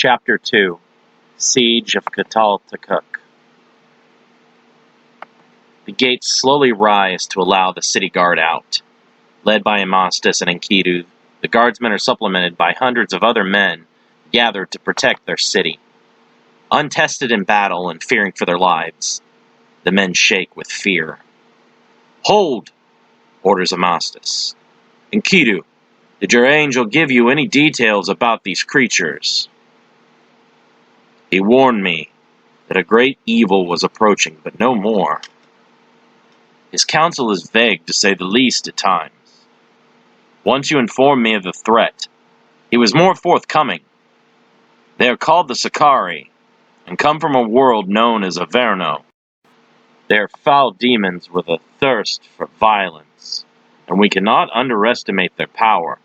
Chapter 2 Siege of Cataltukuk. The gates slowly rise to allow the city guard out. Led by Amastus and Enkidu, the guardsmen are supplemented by hundreds of other men gathered to protect their city. Untested in battle and fearing for their lives, the men shake with fear. "Hold!" orders Amastus. "Enkidu, did your angel give you any details about these creatures?" "He warned me that a great evil was approaching, but no more. His counsel is vague, to say the least, at times. Once you informed me of the threat, he was more forthcoming. They are called the Sakari, and come from a world known as Averno. They are foul demons with a thirst for violence, and we cannot underestimate their power.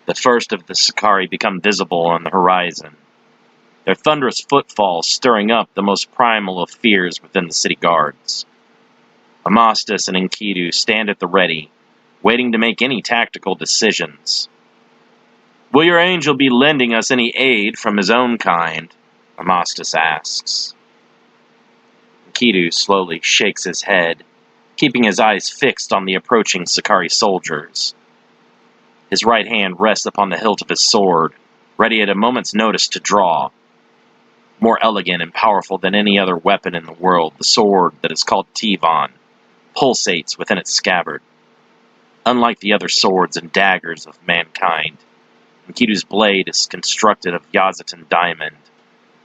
The first of the Sakari become visible on the horizon, their thunderous footfalls stirring up the most primal of fears within the city guards. Amastus and Enkidu stand at the ready, waiting to make any tactical decisions. "Will your angel be lending us any aid from his own kind?" Amastus asks. Enkidu slowly shakes his head, keeping his eyes fixed on the approaching Sakari soldiers. His right hand rests upon the hilt of his sword, ready at a moment's notice to draw. More elegant and powerful than any other weapon in the world, the sword that is called Tivon pulsates within its scabbard. Unlike the other swords and daggers of mankind, Enkidu's blade is constructed of Yazatan diamond,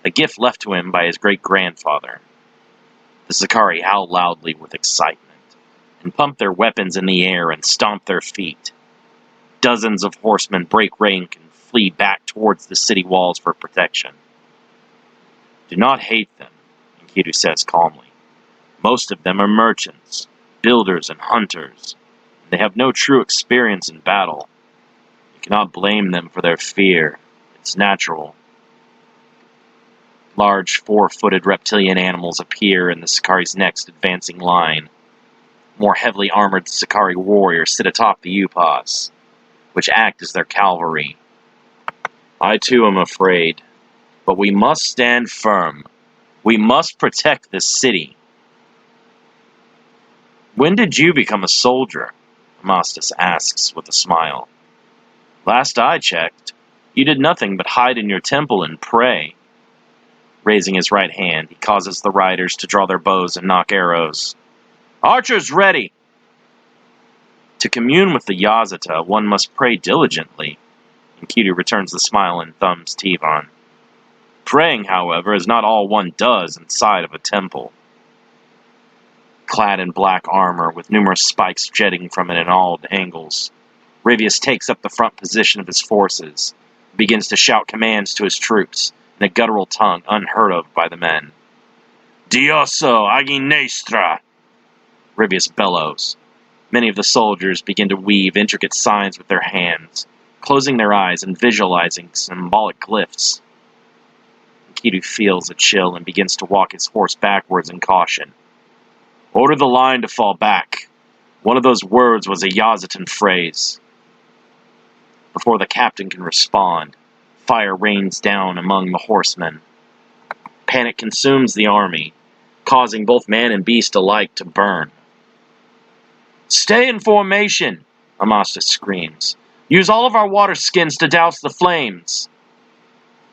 a gift left to him by his great-grandfather. The Sakari howl loudly with excitement, and pump their weapons in the air and stomp their feet. Dozens of horsemen break rank and flee back towards the city walls for protection. "Do not hate them," Enkidu says calmly. "Most of them are merchants, builders, and hunters. They have no true experience in battle. You cannot blame them for their fear. It's natural." Large, four-footed reptilian animals appear in the Sakari's next advancing line. More heavily armored Sakari warriors sit atop the Upas, which act as their cavalry. "I too am afraid, but we must stand firm. We must protect this city." "When did you become a soldier?" Amastus asks with a smile. "Last I checked, you did nothing but hide in your temple and pray." Raising his right hand, he causes the riders to draw their bows and nock arrows. "Archers ready!" To commune with the Yazata, one must pray diligently. Enkidu returns the smile and thumbs Tivon. Praying, however, is not all one does inside of a temple. Clad in black armor, with numerous spikes jetting from it in all angles, Rivius takes up the front position of his forces, and begins to shout commands to his troops, in a guttural tongue unheard of by the men. "Dioso aginestra!" Rivius bellows. Many of the soldiers begin to weave intricate signs with their hands, closing their eyes and visualizing symbolic glyphs. Enkidu feels a chill and begins to walk his horse backwards in caution. "Order the line to fall back." One of those words was a Yazatan phrase. Before the captain can respond, fire rains down among the horsemen. Panic consumes the army, causing both man and beast alike to burn. "Stay in formation!" Amastus screams. "Use all of our water skins to douse the flames!"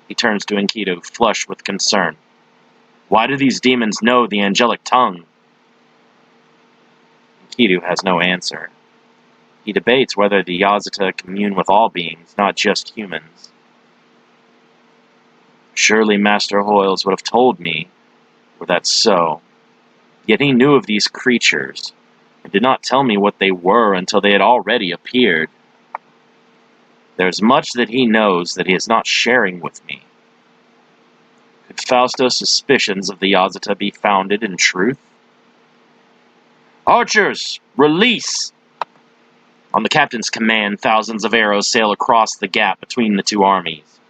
He turns to Enkidu, flushed with concern. "Why do these demons know the angelic tongue?" Enkidu has no answer. He debates whether the Yazata commune with all beings, not just humans. "Surely Master Hoyles would have told me, were that so. Yet he knew of these creatures, and did not tell me what they were until they had already appeared. There's much that he knows that he is not sharing with me. Could Fausto's suspicions of the Yazata be founded in truth?" "Archers, release!" On the captain's command, thousands of arrows sail across the gap between the two armies.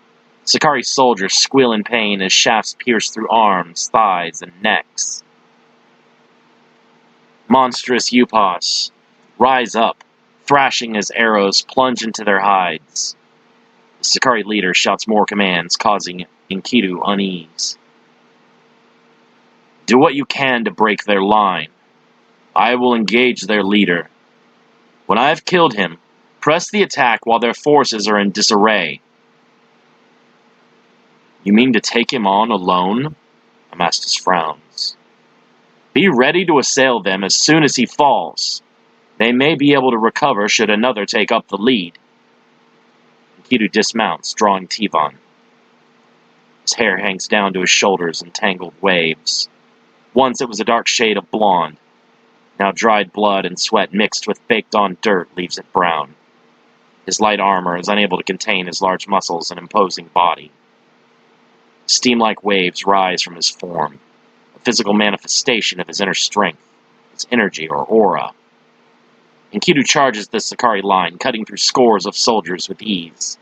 Sakari soldiers squeal in pain as shafts pierce through arms, thighs, and necks. Monstrous Upas rise up, thrashing as arrows plunge into their hides. The Sakari leader shouts more commands, causing Enkidu unease. Do what you can to break their line. I will engage their leader. When I have killed him, press the attack while their forces are in disarray. You mean to take him on alone? Amastus frowns. Be ready to assail them as soon as he falls. They may be able to recover should another take up the lead. Enkidu dismounts, drawing Tivon. His hair hangs down to his shoulders in tangled waves. Once it was a dark shade of blonde. Now dried blood and sweat mixed with baked-on dirt leaves it brown. His light armor is unable to contain his large muscles and imposing body. Steam-like waves rise from his form, a physical manifestation of his inner strength, his energy or aura. Enkidu charges the Sakari line, cutting through scores of soldiers with ease.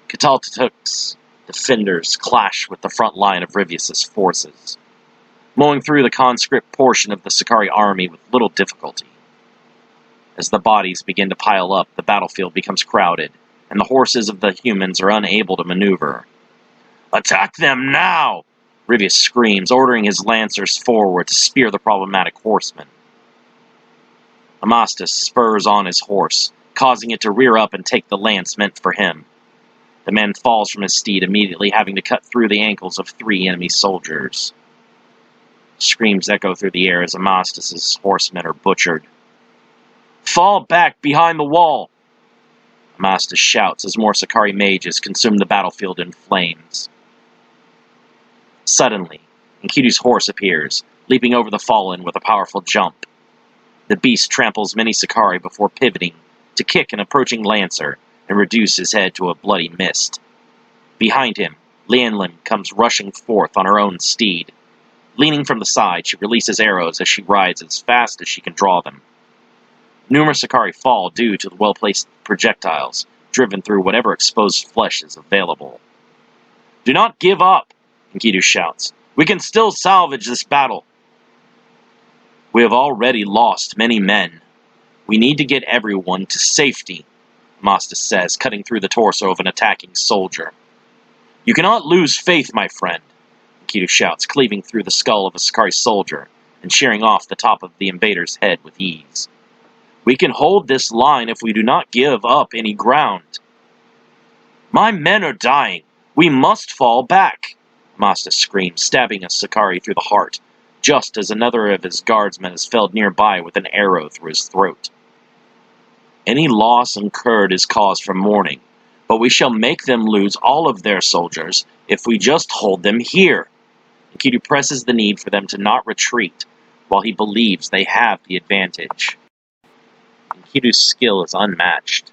Cataltukuk's defenders clash with the front line of Rivius' forces, mowing through the conscript portion of the Sakari army with little difficulty. As the bodies begin to pile up, the battlefield becomes crowded, and the horses of the humans are unable to maneuver. Attack them now! Rivius screams, ordering his lancers forward to spear the problematic horsemen. Amastus spurs on his horse, causing it to rear up and take the lance meant for him. The man falls from his steed, immediately having to cut through the ankles of 3 enemy soldiers. Screams echo through the air as Amastus' horsemen are butchered. Fall back behind the wall! Amastus shouts as more Sakari mages consume the battlefield in flames. Suddenly, Enkidu's horse appears, leaping over the fallen with a powerful jump. The beast tramples many Sakari before pivoting to kick an approaching lancer and reduce his head to a bloody mist. Behind him, Lianlin comes rushing forth on her own steed. Leaning from the side, she releases arrows as she rides as fast as she can draw them. Numerous Sakari fall due to the well-placed projectiles, driven through whatever exposed flesh is available. Do not give up, Enkidu shouts. We can still salvage this battle. We have already lost many men. We need to get everyone to safety, Amastus says, cutting through the torso of an attacking soldier. You cannot lose faith, my friend, Enkidu shouts, cleaving through the skull of a Sakari soldier and shearing off the top of the invader's head with ease. We can hold this line if we do not give up any ground. My men are dying. We must fall back, Amastus screams, stabbing a Sakari through the heart, just as another of his guardsmen is felled nearby with an arrow through his throat. Any loss incurred is cause for mourning, but we shall make them lose all of their soldiers if we just hold them here. Enkidu presses the need for them to not retreat, while he believes they have the advantage. Enkidu's skill is unmatched.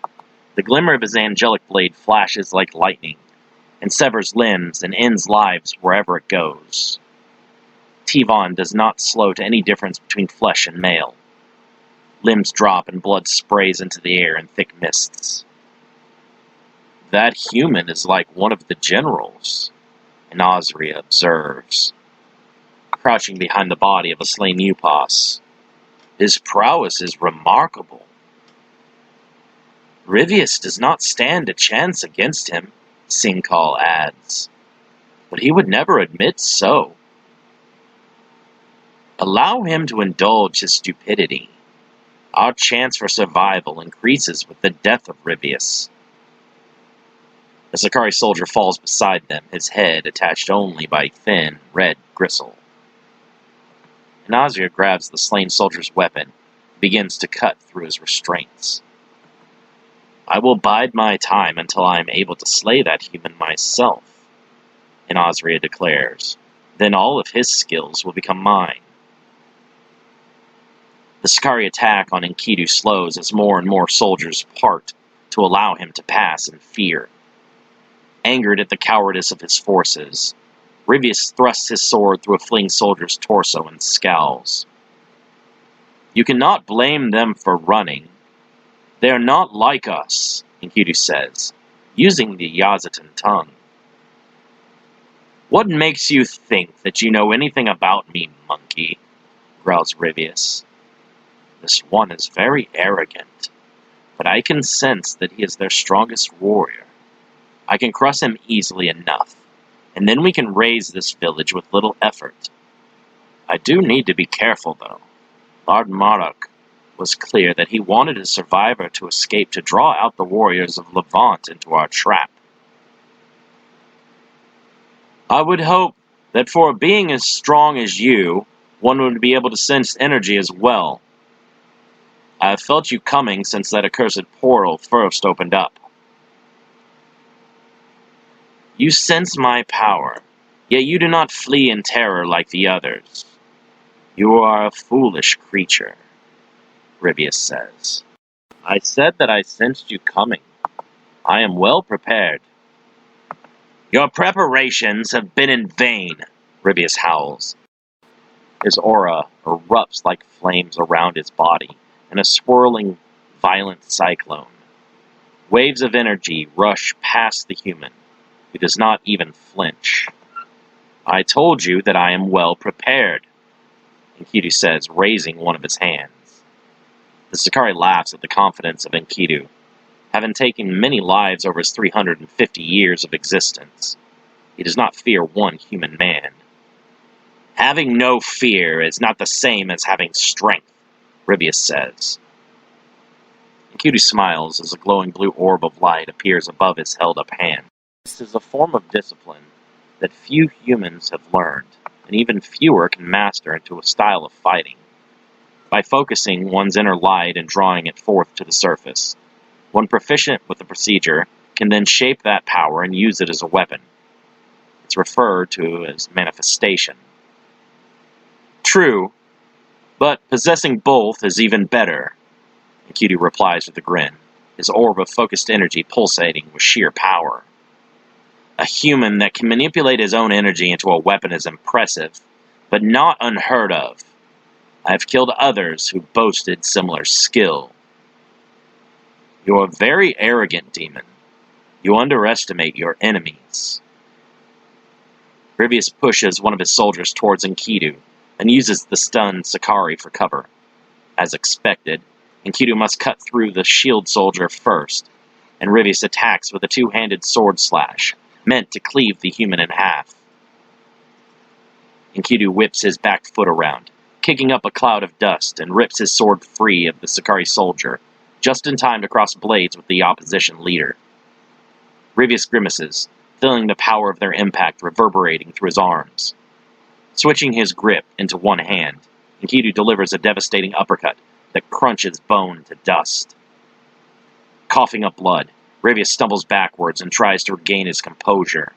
The glimmer of his angelic blade flashes like lightning, and severs limbs and ends lives wherever it goes. Tivon does not slow to any difference between flesh and mail. Limbs drop and blood sprays into the air in thick mists. That human is like one of the generals, Inazria observes, crouching behind the body of a slain Upas. His prowess is remarkable. Rivius does not stand a chance against him, Sinkal adds, but he would never admit so. Allow him to indulge his stupidity. Our chance for survival increases with the death of Rivius. The Sakari soldier falls beside them, his head attached only by thin, red gristle. Inazria grabs the slain soldier's weapon and begins to cut through his restraints. I will bide my time until I am able to slay that human myself, Inazria declares. Then all of his skills will become mine. The Sakari attack on Enkidu slows as more and more soldiers part to allow him to pass in fear. Angered at the cowardice of his forces, Rivius thrusts his sword through a fleeing soldier's torso and scowls. You cannot blame them for running. They are not like us, Enkidu says, using the Yazatan tongue. What makes you think that you know anything about me, monkey? Growls Rivius. This one is very arrogant. but I can sense that he is their strongest warrior. I can crush him easily enough, and then we can raise this village with little effort. I do need to be careful, though. Lord Marduk was clear that he wanted his survivor to escape to draw out the warriors of Levant into our trap. I would hope that for a being as strong as you, one would be able to sense energy as well. I have felt you coming since that accursed portal first opened up. You sense my power, yet you do not flee in terror like the others. You are a foolish creature, Ribius says. I said that I sensed you coming. I am well prepared. Your preparations have been in vain, Ribius howls. His aura erupts like flames around his body in a swirling, violent cyclone. Waves of energy rush past the human, who does not even flinch. I told you that I am well prepared, Enkidu says, raising one of his hands. The Sakari laughs at the confidence of Enkidu, having taken many lives over his 350 years of existence. He does not fear one human man. Having no fear is not the same as having strength, Ribius says. Enkidu smiles as a glowing blue orb of light appears above his held-up hand. This is a form of discipline that few humans have learned, and even fewer can master into a style of fighting. By focusing one's inner light and drawing it forth to the surface, one proficient with the procedure can then shape that power and use it as a weapon. It's referred to as manifestation. True, but possessing both is even better, Enkidu replies with a grin, his orb of focused energy pulsating with sheer power. A human that can manipulate his own energy into a weapon is impressive, but not unheard of. I have killed others who boasted similar skill. You are a very arrogant demon. You underestimate your enemies. Ribius pushes one of his soldiers towards Enkidu and uses the stunned Sakari for cover. As expected, Enkidu must cut through the shield soldier first, and Ribius attacks with a two-handed sword slash, meant to cleave the human in half. Enkidu whips his back foot around, kicking up a cloud of dust, and rips his sword free of the Sakari soldier, just in time to cross blades with the opposition leader. Ribius grimaces, feeling the power of their impact reverberating through his arms. Switching his grip into one hand, Enkidu delivers a devastating uppercut that crunches bone to dust. Coughing up blood, Ribius stumbles backwards and tries to regain his composure.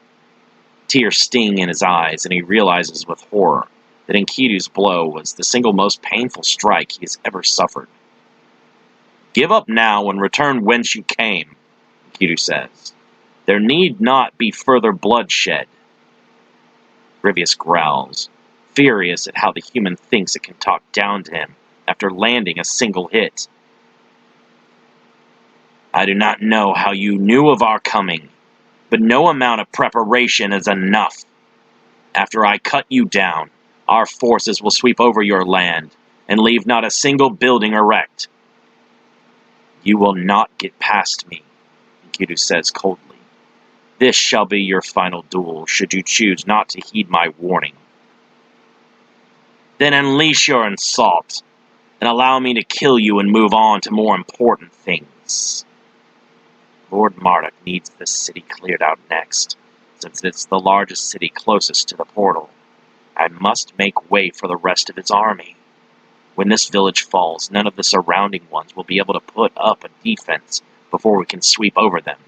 Tears sting in his eyes, and he realizes with horror that Enkidu's blow was the single most painful strike he has ever suffered. Give up now and return whence you came, Enkidu says. There need not be further bloodshed. Ribius growls, furious at how the human thinks it can talk down to him after landing a single hit. I do not know how you knew of our coming, but no amount of preparation is enough. After I cut you down, our forces will sweep over your land and leave not a single building erect. You will not get past me, Enkidu says coldly. This shall be your final duel, should you choose not to heed my warning. Then unleash your assault, and allow me to kill you and move on to more important things. Lord Marduk needs this city cleared out next, since it's the largest city closest to the portal. I must make way for the rest of its army. When this village falls, none of the surrounding ones will be able to put up a defense before we can sweep over them,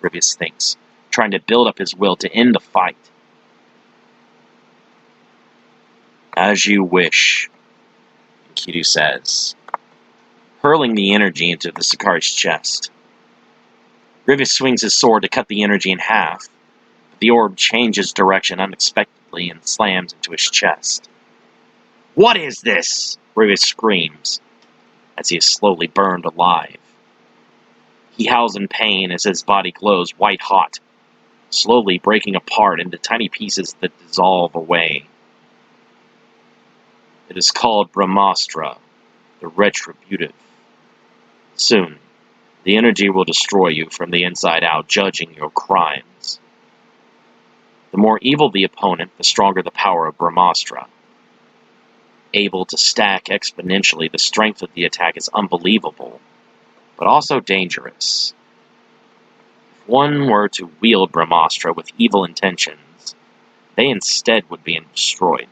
Ribius thinks, trying to build up his will to end the fight. As you wish, Enkidu says, hurling the energy into the Sakari's chest. Ribius swings his sword to cut the energy in half, but the orb changes direction unexpectedly and slams into his chest. What is this? Ribius screams, as he is slowly burned alive. He howls in pain as his body glows white-hot, slowly breaking apart into tiny pieces that dissolve away. It is called Brahmastra, the Retributive. Soon, The energy will destroy you from the inside out, judging your crimes. The more evil the opponent, the stronger the power of Brahmastra. Able to stack exponentially, the strength of the attack is unbelievable, but also dangerous. If one were to wield Brahmastra with evil intentions, they instead would be destroyed.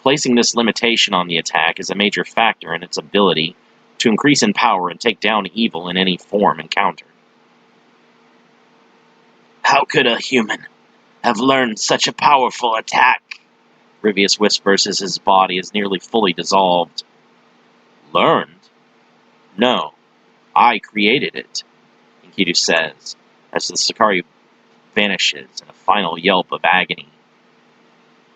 Placing this limitation on the attack is a major factor in its ability to increase in power and take down evil in any form encountered. How could a human have learned such a powerful attack? Rivius whispers as his body is nearly fully dissolved. Learned? No, I created it, Enkidu says, as the Sakari vanishes in a final yelp of agony.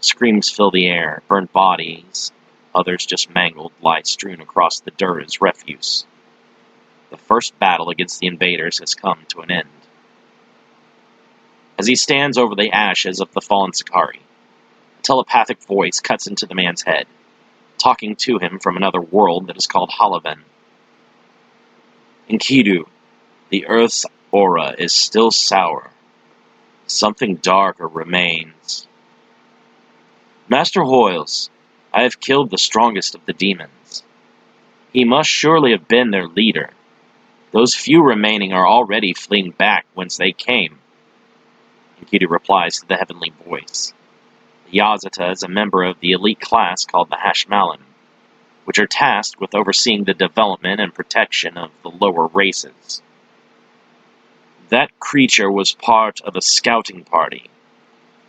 Screams fill the air, burnt bodies, others just mangled, lie strewn across the dirt as refuse. The first battle against the invaders has come to an end. As he stands over the ashes of the fallen Sakari, a telepathic voice cuts into the man's head, talking to him from another world that is called Halaven. Enkidu, the Earth's aura is still sour. Something darker remains. Master Hoyles, I have killed the strongest of the demons. He must surely have been their leader. Those few remaining are already fleeing back whence they came. Enkidu replies to the heavenly voice. The Yazata is a member of the elite class called the Hashmalan, which are tasked with overseeing the development and protection of the lower races. That creature was part of a scouting party.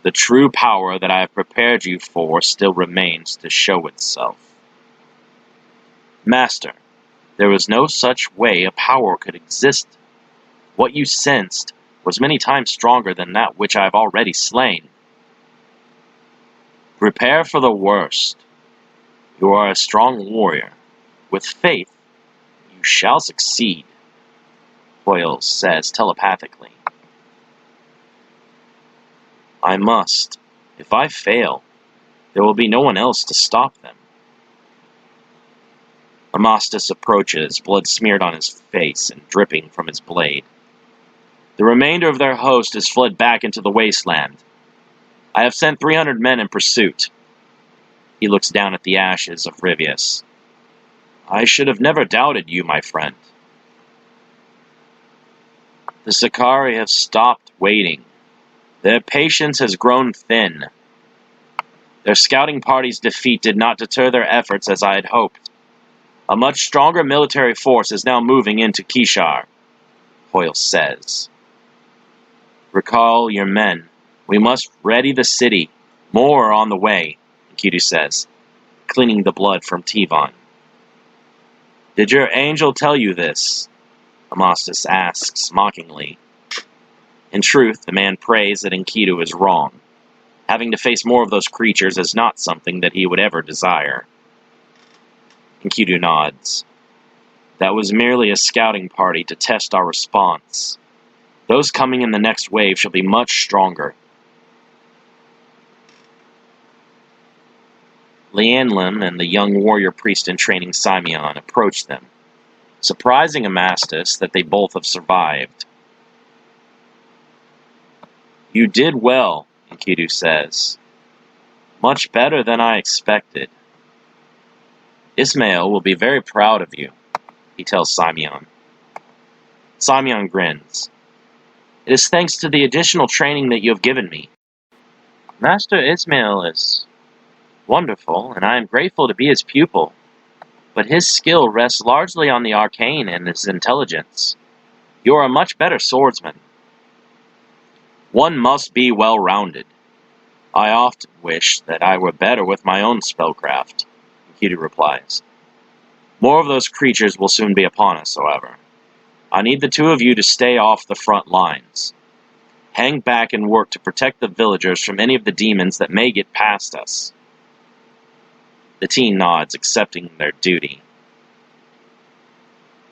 The true power that I have prepared you for still remains to show itself. Master, there was no such way a power could exist. What you sensed was many times stronger than that which I have already slain. Prepare for the worst. You are a strong warrior. With faith, you shall succeed, Doyle says telepathically. I must. If I fail, there will be no one else to stop them. Amastus approaches, blood smeared on his face and dripping from his blade. The remainder of their host has fled back into the wasteland. I have sent 300 men in pursuit. He looks down at the ashes of Rivius. I should have never doubted you, my friend. The Sakari have stopped waiting. Their patience has grown thin. Their scouting party's defeat did not deter their efforts as I had hoped. A much stronger military force is now moving into Kishar, Hoyle says. Recall your men. We must ready the city. More are on the way, Enkidu says, cleaning the blood from Tivon. Did your angel tell you this? Amastus asks mockingly. In truth, the man prays that Enkidu is wrong. Having to face more of those creatures is not something that he would ever desire. Enkidu nods. That was merely a scouting party to test our response. Those coming in the next wave shall be much stronger. Lianlim and the young warrior priest in training Simeon approach them, surprising Amastus that they both have survived. You did well, Enkidu says. Much better than I expected. Ismail will be very proud of you, he tells Simeon. Simeon grins. It is thanks to the additional training that you have given me. Master Ismail is wonderful, and I am grateful to be his pupil, but his skill rests largely on the arcane and his intelligence. You are a much better swordsman. One must be well-rounded. I often wish that I were better with my own spellcraft, Enkidu replies. More of those creatures will soon be upon us, however. I need the two of you to stay off the front lines. Hang back and work to protect the villagers from any of the demons that may get past us. The teen nods, accepting their duty.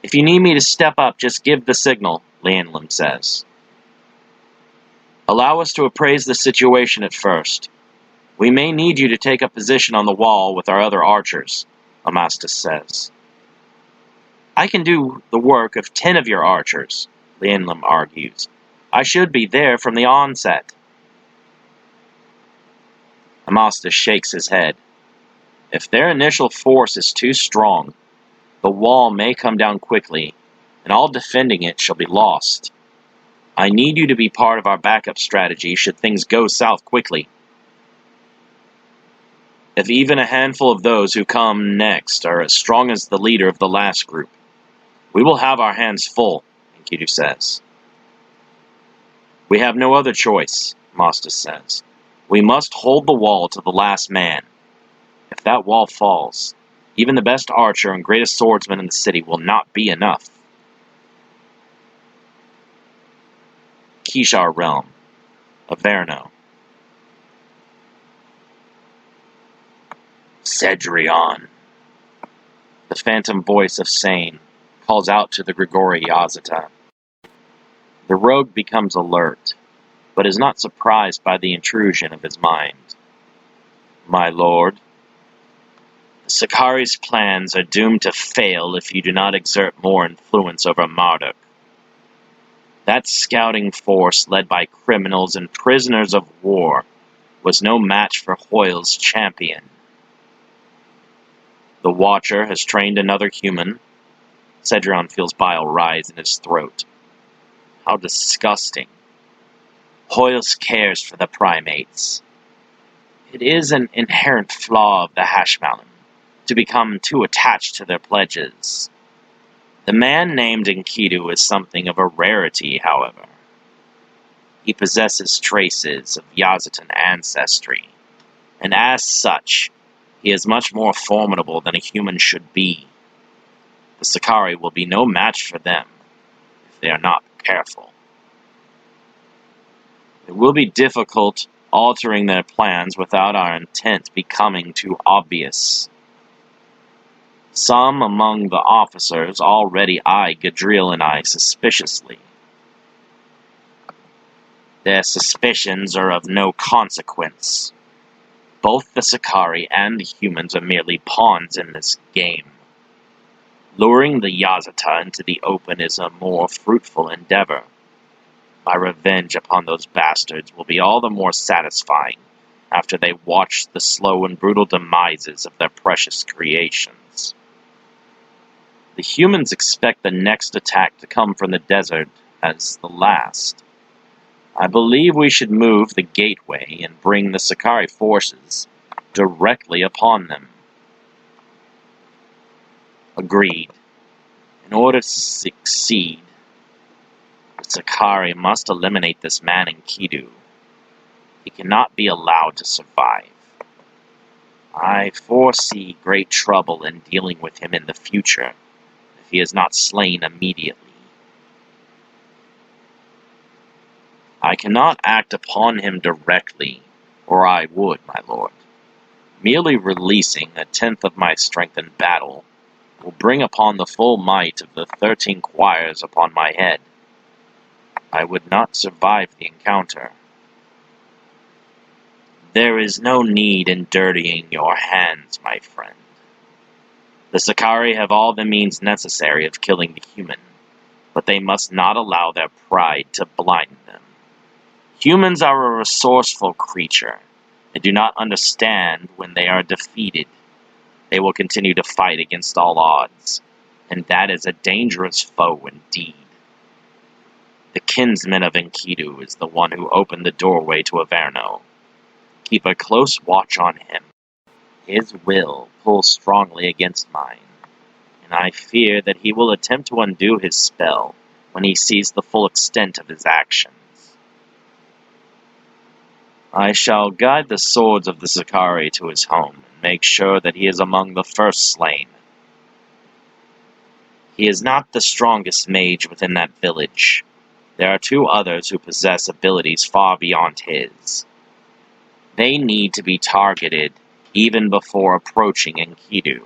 If you need me to step up, just give the signal, Lianlim says. Allow us to appraise the situation at first. We may need you to take up position on the wall with our other archers, Amastus says. I can do the work of 10 of your archers, Lienlim argues. I should be there from the onset. Amastus shakes his head. If their initial force is too strong, the wall may come down quickly, and all defending it shall be lost. I need you to be part of our backup strategy should things go south quickly. If even a handful of those who come next are as strong as the leader of the last group, we will have our hands full, Enkidu says. We have no other choice, Amastus says. We must hold the wall to the last man. If that wall falls, even the best archer and greatest swordsman in the city will not be enough. Kishar realm, Averno. Cedrion. The phantom voice of Sane calls out to the Grigori Yazata. The rogue becomes alert, but is not surprised by the intrusion of his mind. My lord, the Sakari's plans are doomed to fail if you do not exert more influence over Marduk. That scouting force led by criminals and prisoners of war was no match for Hoyle's champion. The Watcher has trained another human. Cedrion feels bile rise in his throat. How disgusting. Hoyles cares for the primates. It is an inherent flaw of the Hashmalin to become too attached to their pledges. The man named Enkidu is something of a rarity, however. He possesses traces of Yazatan ancestry, and as such, he is much more formidable than a human should be. The Sakari will be no match for them if they are not careful. It will be difficult altering their plans without our intent becoming too obvious. Some among the officers already eye Gadriel and I suspiciously. Their suspicions are of no consequence. Both the Sakari and the humans are merely pawns in this game. Luring the Yazata into the open is a more fruitful endeavor. My revenge upon those bastards will be all the more satisfying after they watch the slow and brutal demises of their precious creations. The humans expect the next attack to come from the desert as the last. I believe we should move the gateway and bring the Sakari forces directly upon them. Agreed. In order to succeed, the Sakari must eliminate this man Enkidu. He cannot be allowed to survive. I foresee great trouble in dealing with him in the future, if he is not slain immediately. I cannot act upon him directly, or I would, my lord. Merely releasing 1/10 of my strength in battle will bring upon the full might of the 13 choirs upon my head. I would not survive the encounter. There is no need in dirtying your hands, my friend. The Sakari have all the means necessary of killing the human, but they must not allow their pride to blind them. Humans are a resourceful creature. They do not understand when they are defeated. They will continue to fight against all odds, and that is a dangerous foe indeed. The kinsman of Enkidu is the one who opened the doorway to Averno. Keep a close watch on him. His will pulls strongly against mine, and I fear that he will attempt to undo his spell when he sees the full extent of his actions. I shall guide the swords of the Sakari to his home and make sure that he is among the first slain. He is not the strongest mage within that village. There are 2 others who possess abilities far beyond his. They need to be targeted even before approaching Enkidu.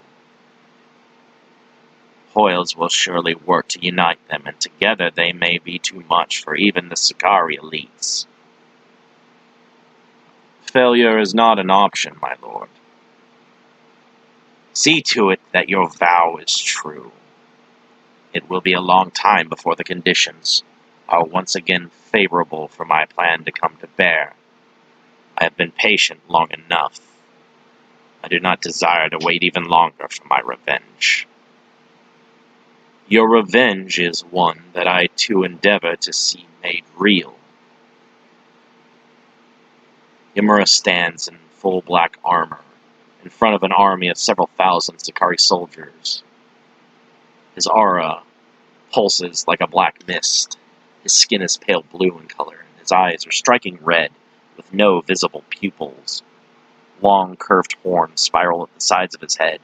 Hoyles will surely work to unite them, and together they may be too much for even the Sakari elites. Failure is not an option, my lord. See to it that your vow is true. It will be a long time before the conditions are once again favorable for my plan to come to bear. I have been patient long enough. I do not desire to wait even longer for my revenge. Your revenge is one that I too endeavor to see made real. Ymera stands in full black armor, in front of an army of several thousand Sakari soldiers. His aura pulses like a black mist. His skin is pale blue in color, and his eyes are striking red, with no visible pupils. Long, curved horns spiral at the sides of his head,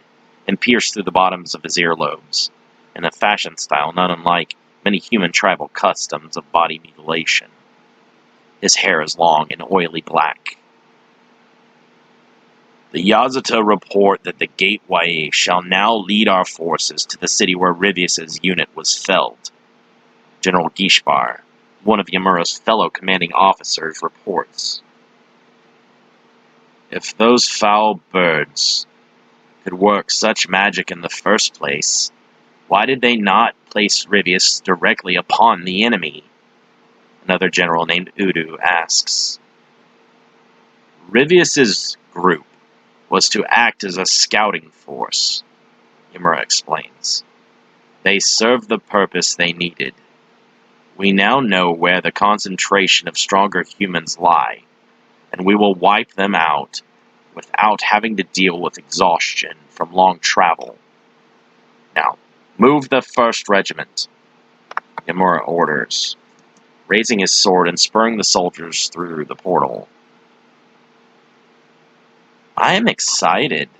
and pierce through the bottoms of his earlobes, in a fashion style not unlike many human tribal customs of body mutilation. His hair is long and oily black. The Yazata report that the Gateway shall now lead our forces to the city where Rivius's unit was felled. General Gishbar, one of Ymera's fellow commanding officers, reports. If those foul birds could work such magic in the first place, why did they not place Rivius directly upon the enemy? Another general named Udu asks. Rivius's group was to act as a scouting force, Ymera explains. They served the purpose they needed. We now know where the concentration of stronger humans lie, and we will wipe them out without having to deal with exhaustion from long travel. Now, move the 1st Regiment, Ymera orders, raising his sword and spurring the soldiers through the portal. I am excited.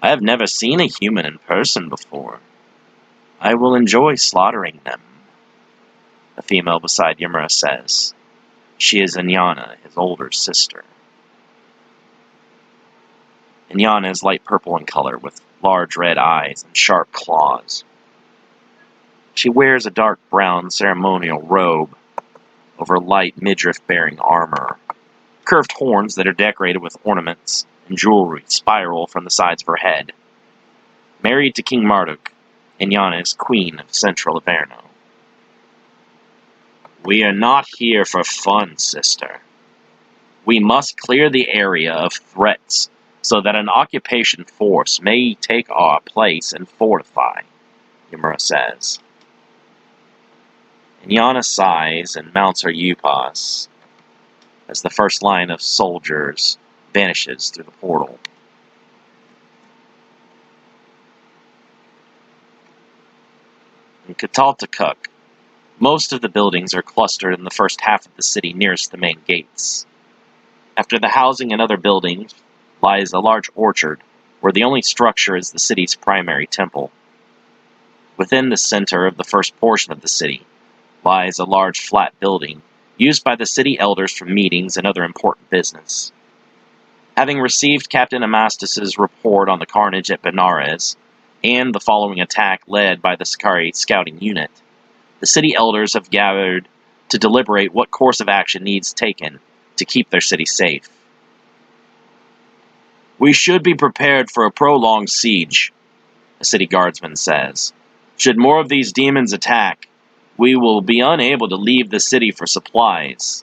I have never seen a human in person before. I will enjoy slaughtering them, a female beside Ymera says. She is Inyana, his older sister. Inyana is light purple in color, with large red eyes and sharp claws. She wears a dark brown ceremonial robe over light midriff-bearing armor. Curved horns that are decorated with ornaments and jewelry spiral from the sides of her head. Married to King Marduk, Inyana is Queen of Central Averno. We are not here for fun, sister. We must clear the area of threats so that an occupation force may take our place and fortify, Ymera says. Inyana sighs and mounts her upas as the first line of soldiers vanishes through the portal. In Cataltukuk, most of the buildings are clustered in the first half of the city nearest the main gates. After the housing and other buildings lies a large orchard, where the only structure is the city's primary temple. Within the center of the first portion of the city lies a large flat building, used by the city elders for meetings and other important business. Having received Captain Amastus's report on the carnage at Benares, and the following attack led by the Sakari scouting unit, the city elders have gathered to deliberate what course of action needs taken to keep their city safe. We should be prepared for a prolonged siege, a city guardsman says. Should more of these demons attack, we will be unable to leave the city for supplies.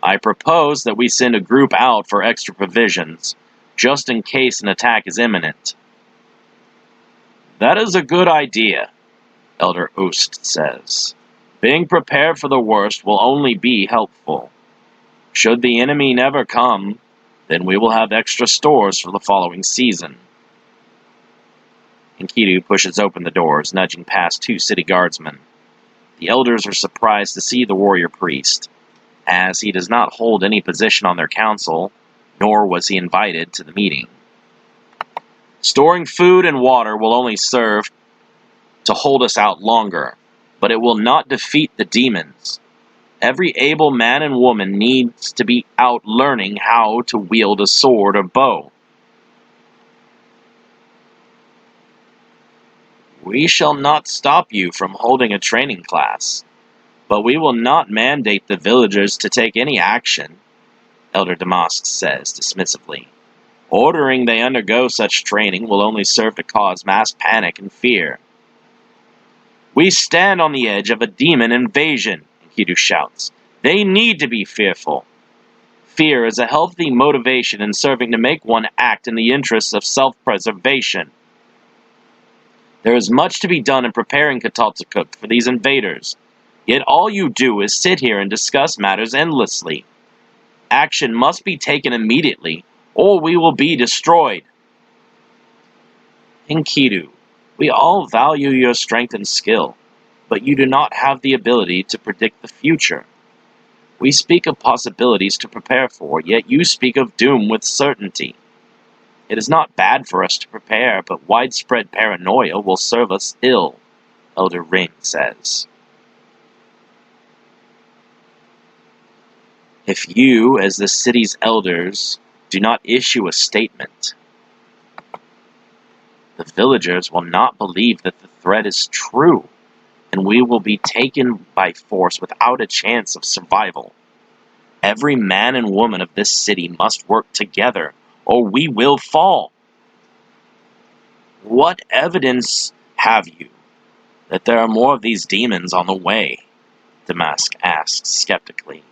I propose that we send a group out for extra provisions, just in case an attack is imminent. That is a good idea, Elder Oost says. Being prepared for the worst will only be helpful. Should the enemy never come, then we will have extra stores for the following season. Enkidu pushes open the doors, nudging past 2 city guardsmen. The elders are surprised to see the warrior priest, as he does not hold any position on their council, nor was he invited to the meeting. Storing food and water will only serve to hold us out longer, but it will not defeat the demons. Every able man and woman needs to be out learning how to wield a sword or bow. We shall not stop you from holding a training class, but we will not mandate the villagers to take any action, Elder Damask says dismissively. Ordering they undergo such training will only serve to cause mass panic and fear. We stand on the edge of a demon invasion, Enkidu shouts. They need to be fearful. Fear is a healthy motivation in serving to make one act in the interests of self-preservation. There is much to be done in preparing Cataltukuk for these invaders, yet all you do is sit here and discuss matters endlessly. Action must be taken immediately, or we will be destroyed. Enkidu, we all value your strength and skill, but you do not have the ability to predict the future. We speak of possibilities to prepare for, yet you speak of doom with certainty. It is not bad for us to prepare, but widespread paranoia will serve us ill, Elder Ring says. If you, as the city's elders, do not issue a statement, the villagers will not believe that the threat is true, and we will be taken by force without a chance of survival. Every man and woman of this city must work together, or we will fall. What evidence have you that there are more of these demons on the way? Damask asks skeptically.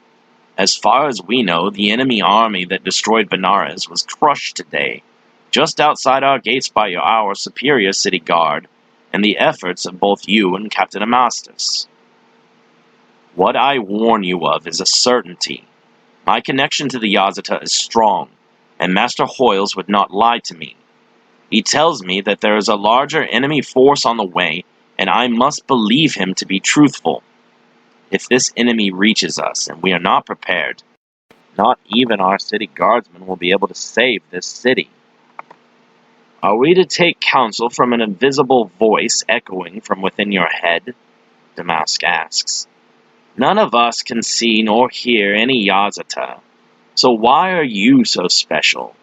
As far as we know, the enemy army that destroyed Benares was crushed today, just outside our gates by our superior city guard, and the efforts of both you and Captain Amastus. What I warn you of is a certainty. My connection to the Yazata is strong, and Master Hoyles would not lie to me. He tells me that there is a larger enemy force on the way, and I must believe him to be truthful. If this enemy reaches us and we are not prepared, not even our city guardsmen will be able to save this city. Are we to take counsel from an invisible voice echoing from within your head? Damask asks. None of us can see nor hear any Yazata, so why are you so special?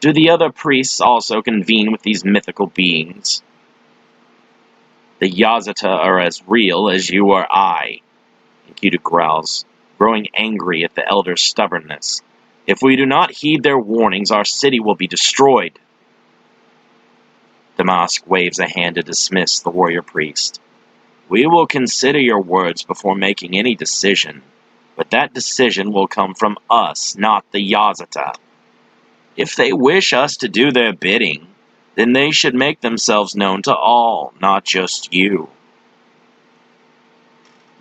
Do the other priests also convene with these mythical beings? The Yazata are as real as you or I, Enkidu growls, growing angry at the elder's stubbornness. If we do not heed their warnings, our city will be destroyed. Damask waves a hand to dismiss the warrior priest. We will consider your words before making any decision, but that decision will come from us, not the Yazata. If they wish us to do their bidding, then they should make themselves known to all, not just you.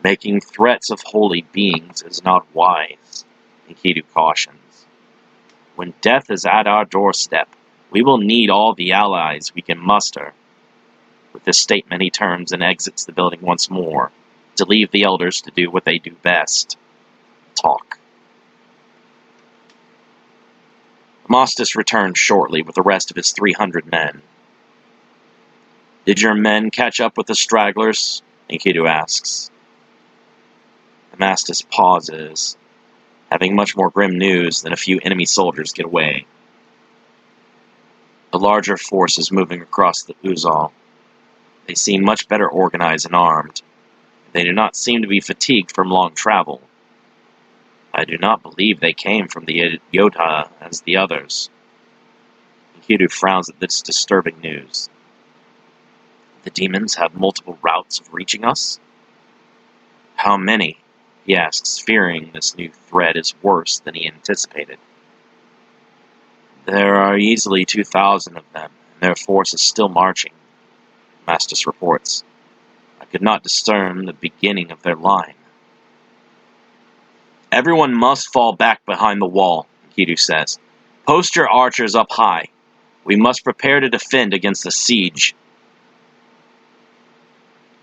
Making threats of holy beings is not wise, Enkidu cautions. When death is at our doorstep, we will need all the allies we can muster. With this statement, he turns and exits the building once more, to leave the elders to do what they do best. Talk. Amastus returned shortly with the rest of his 300 men. Did your men catch up with the stragglers? Enkidu asks. Amastus pauses, having much more grim news than a few enemy soldiers get away. A larger force is moving across the Uzal. They seem much better organized and armed. They do not seem to be fatigued from long travel. I do not believe they came from the Yota as the others. Enkidu frowns at this disturbing news. The demons have multiple routes of reaching us? How many? He asks, fearing this new threat is worse than he anticipated. There are easily 2,000 of them, and their force is still marching, Amastus reports. I could not discern the beginning of their line. Everyone must fall back behind the wall, Enkidu says. Post your archers up high. We must prepare to defend against the siege.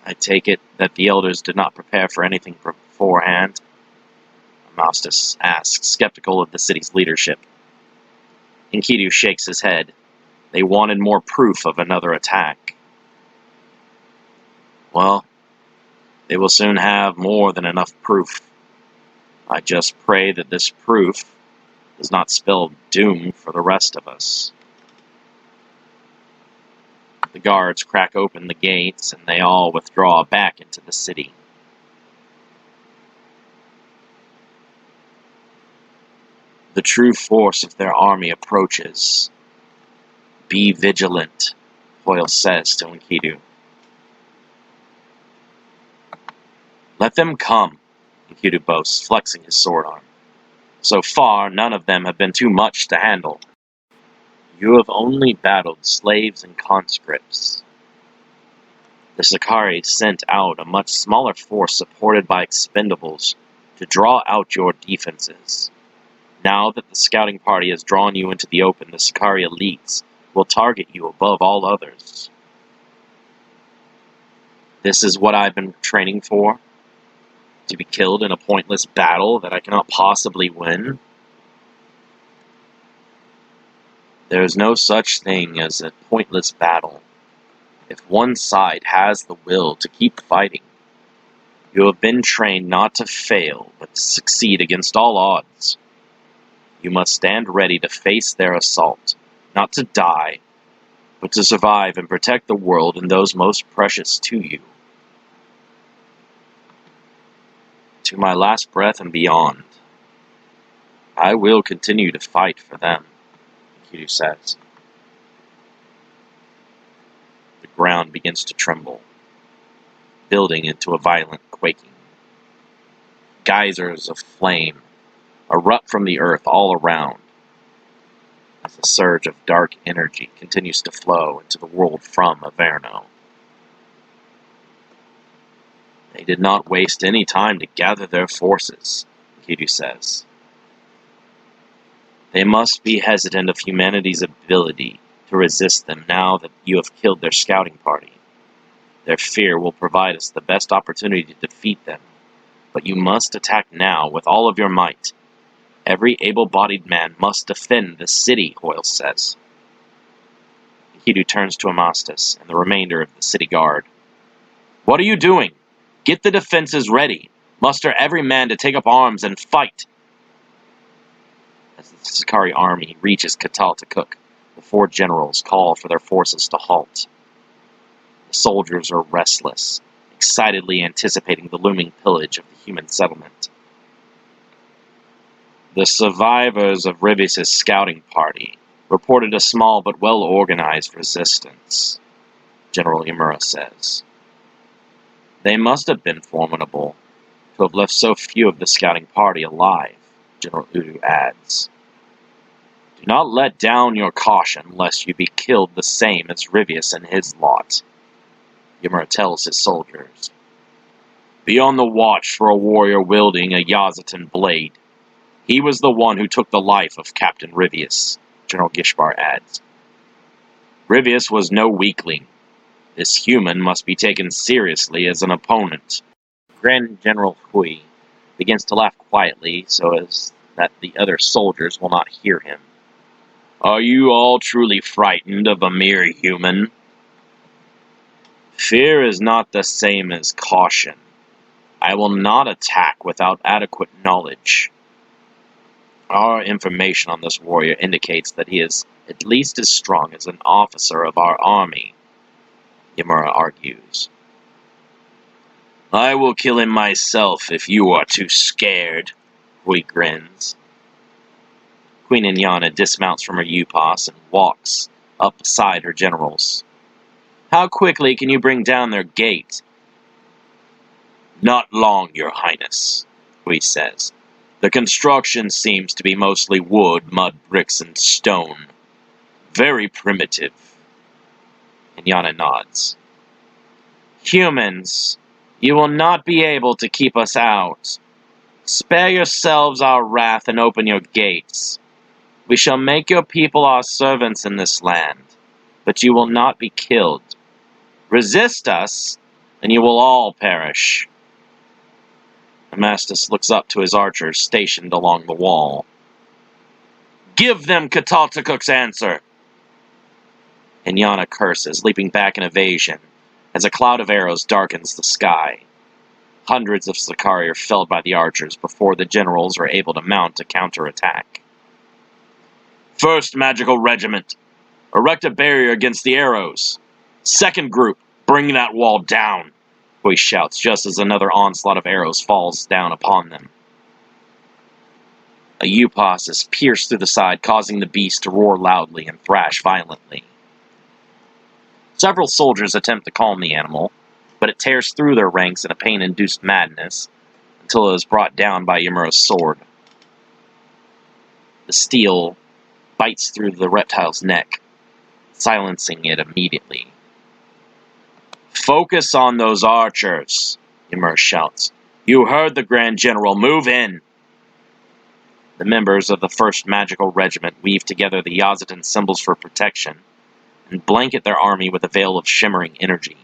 I take it that the elders did not prepare for anything beforehand? Amastus asks, skeptical of the city's leadership. Enkidu shakes his head. They wanted more proof of another attack. Well, they will soon have more than enough proof. I just pray that this proof does not spell doom for the rest of us. The guards crack open the gates, and they all withdraw back into the city. The true force of their army approaches. Be vigilant, Doyle says to Enkidu. Let them come, Enkidu boasts, flexing his sword arm. So far, none of them have been too much to handle. You have only battled slaves and conscripts. The Sakari sent out a much smaller force supported by expendables to draw out your defenses. Now that the scouting party has drawn you into the open, the Sakari elites will target you above all others. This is what I've been training for? To be killed in a pointless battle that I cannot possibly win? There is no such thing as a pointless battle. If one side has the will to keep fighting, you have been trained not to fail, but to succeed against all odds. You must stand ready to face their assault, not to die, but to survive and protect the world and those most precious to you. To my last breath and beyond, I will continue to fight for them, Enkidu says. The ground begins to tremble, building into a violent quaking. Geysers of flame erupt from the earth all around, as a surge of dark energy continues to flow into the world from Averno. They did not waste any time to gather their forces, Enkidu says. They must be hesitant of humanity's ability to resist them now that you have killed their scouting party. Their fear will provide us the best opportunity to defeat them, but you must attack now with all of your might. Every able-bodied man must defend the city, Doyle says. Enkidu turns to Amastus and the remainder of the city guard. What are you doing? Get the defenses ready. Muster every man to take up arms and fight. As the Sakari army reaches Cataltukuk, the four generals call for their forces to halt. The soldiers are restless, excitedly anticipating the looming pillage of the human settlement. The survivors of Rivius' scouting party reported a small but well-organized resistance, General Yamura says. They must have been formidable to have left so few of the scouting party alive, General Udu adds. Do not let down your caution lest you be killed the same as Rivius and his lot, Yamura tells his soldiers. Be on the watch for a warrior wielding a Yazatan blade. He was the one who took the life of Captain Rivius, General Gishbar adds. Rivius was no weakling. This human must be taken seriously as an opponent. Grand General Hui begins to laugh quietly so as that the other soldiers will not hear him. Are you all truly frightened of a mere human? Fear is not the same as caution. I will not attack without adequate knowledge. Our information on this warrior indicates that he is at least as strong as an officer of our army, Yamura argues. I will kill him myself if you are too scared, Hui grins. Queen Inyana dismounts from her upas and walks up beside her generals. How quickly can you bring down their gate? Not long, your highness, Hui says. The construction seems to be mostly wood, mud, bricks, and stone. Very primitive. Inyana nods. Humans, you will not be able to keep us out. Spare yourselves our wrath and open your gates. We shall make your people our servants in this land, but you will not be killed. Resist us, and you will all perish. Amastus looks up to his archers stationed along the wall. Give them Cataltukuk's answer! Inyana curses, leaping back in evasion, as a cloud of arrows darkens the sky. Hundreds of Sakari are felled by the archers before the generals are able to mount a counterattack. First magical regiment, erect a barrier against the arrows. Second group, bring that wall down, Hui shouts just as another onslaught of arrows falls down upon them. A upas is pierced through the side, causing the beast to roar loudly and thrash violently. Several soldiers attempt to calm the animal, but it tears through their ranks in a pain-induced madness until it is brought down by Ymura's sword. The steel bites through the reptile's neck, silencing it immediately. "Focus on those archers," Ymura shouts. "You heard the Grand General. Move in!" The members of the 1st Magical Regiment weave together the Yazatan symbols for protection and blanket their army with a veil of shimmering energy.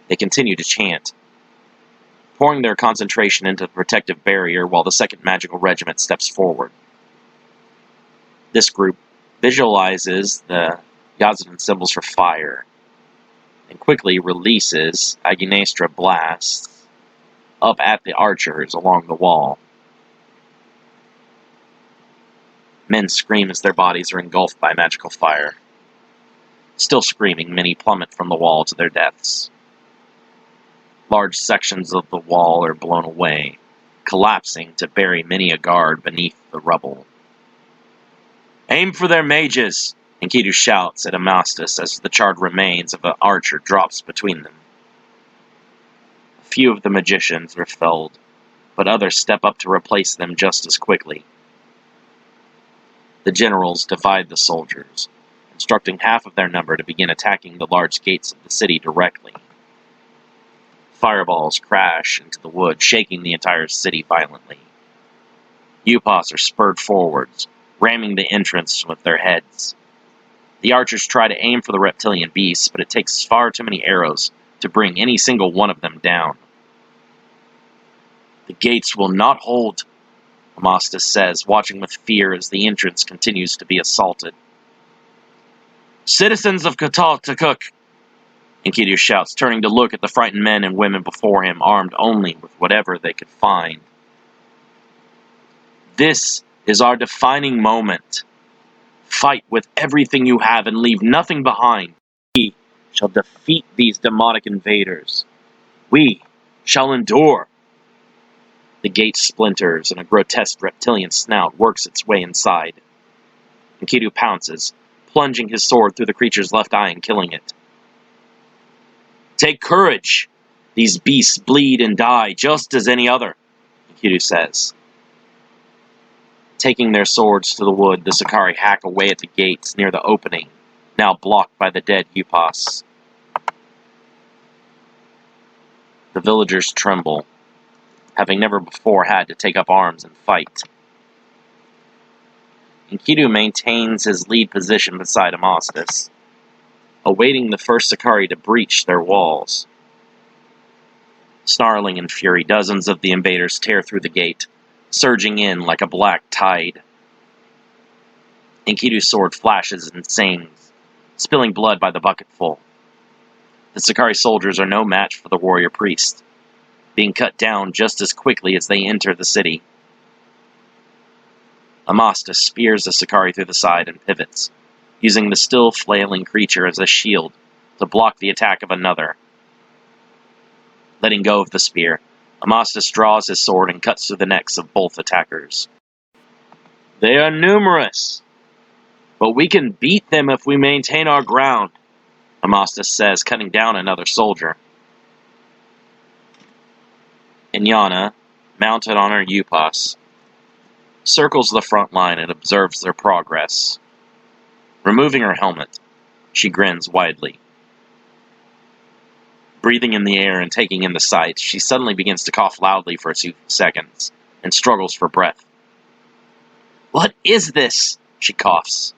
They continue to chant, pouring their concentration into the protective barrier while the 2nd Magical Regiment steps forward. This group visualizes the Yazatan symbols for fire and quickly releases Agnestra blasts up at the archers along the wall. Men scream as their bodies are engulfed by magical fire. Still screaming, many plummet from the wall to their deaths. Large sections of the wall are blown away, collapsing to bury many a guard beneath the rubble. "Aim for their mages!" Enkidu shouts at Amastus as the charred remains of an archer drops between them. A few of the magicians are felled, but others step up to replace them just as quickly. The generals divide the soldiers, instructing half of their number to begin attacking the large gates of the city directly. Fireballs crash into the wood, shaking the entire city violently. Upas are spurred forwards, ramming the entrance with their heads. The archers try to aim for the reptilian beasts, but it takes far too many arrows to bring any single one of them down. "The gates will not hold," Amastus says, watching with fear as the entrance continues to be assaulted. "Citizens of Cataltukuk," Enkidu shouts, turning to look at the frightened men and women before him, armed only with whatever they could find. "This is our defining moment. Fight with everything you have and leave nothing behind. We shall defeat these demonic invaders. We shall endure." The gate splinters and a grotesque reptilian snout works its way inside. Enkidu pounces, plunging his sword through the creature's left eye and killing it. "Take courage! These beasts bleed and die just as any other," Enkidu says. Taking their swords to the wood, the Sakari hack away at the gates near the opening, now blocked by the dead Upas. The villagers tremble, having never before had to take up arms and fight. Enkidu maintains his lead position beside Amastus, awaiting the first Sakari to breach their walls. Snarling in fury, dozens of the invaders tear through the gate, surging in like a black tide. Enkidu's sword flashes and sings, spilling blood by the bucketful. The Sakari soldiers are no match for the warrior priest, being cut down just as quickly as they enter the city. Amastus spears the Sakari through the side and pivots, using the still flailing creature as a shield to block the attack of another. Letting go of the spear, Amastus draws his sword and cuts through the necks of both attackers. "They are numerous, but we can beat them if we maintain our ground," Amastus says, cutting down another soldier. Inyana, mounted on her Upas, circles the front line and observes their progress. Removing her helmet, she grins widely. Breathing in the air and taking in the sights, she suddenly begins to cough loudly for a few seconds and struggles for breath. "What is this?" she coughs.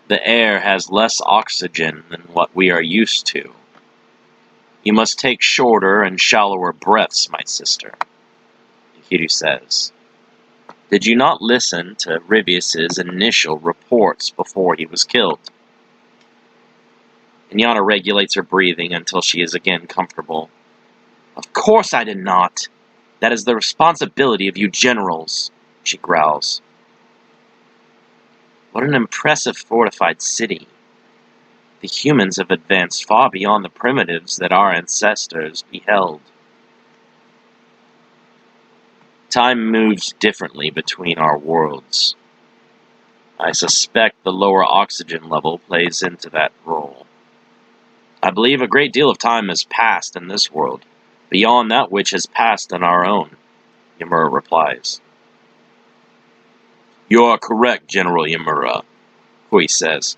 "The air has less oxygen than what we are used to. You must take shorter and shallower breaths, my sister," Enkidu says. "Did you not listen to Rivius's initial reports before he was killed?" Inyana regulates her breathing until she is again comfortable. "Of course I did not. That is the responsibility of you generals," she growls. "What an impressive fortified city. The humans have advanced far beyond the primitives that our ancestors beheld. Time moves differently between our worlds. I suspect the lower oxygen level plays into that role. I believe a great deal of time has passed in this world, beyond that which has passed in our own, Yamura replies. You are correct, General Yamura, Kui says.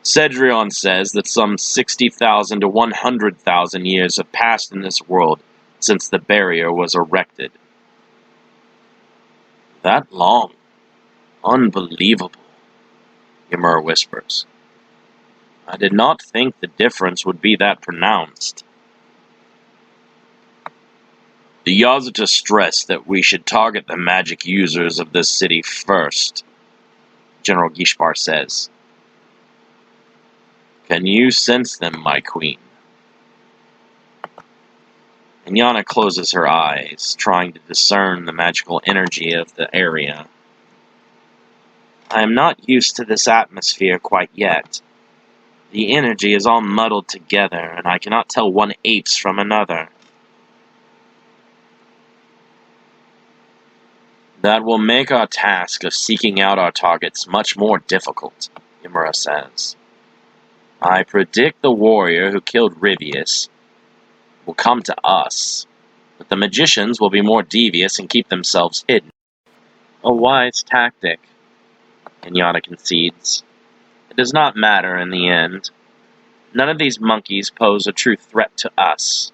Cedrion says that some 60,000 to 100,000 years have passed in this world since the barrier was erected. That long? Unbelievable, Yamura whispers. I did not think the difference would be that pronounced. The Yazata stressed that we should target the magic users of this city first, General Gishbar says. Can you sense them, my queen? Inyana closes her eyes, trying to discern the magical energy of the area. I am not used to this atmosphere quite yet. The energy is all muddled together, and I cannot tell one apes from another. That will make our task of seeking out our targets much more difficult, Yamura says. I predict the warrior who killed Rivius will come to us, but the magicians will be more devious and keep themselves hidden. A wise tactic, Inyana concedes. It does not matter in the end. None of these monkeys pose a true threat to us.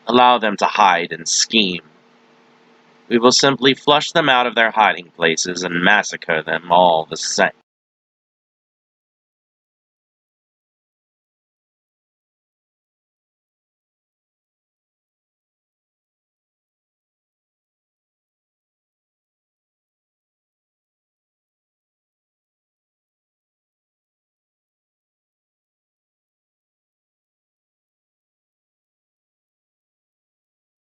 Allow them to hide and scheme. We will simply flush them out of their hiding places and massacre them all the same.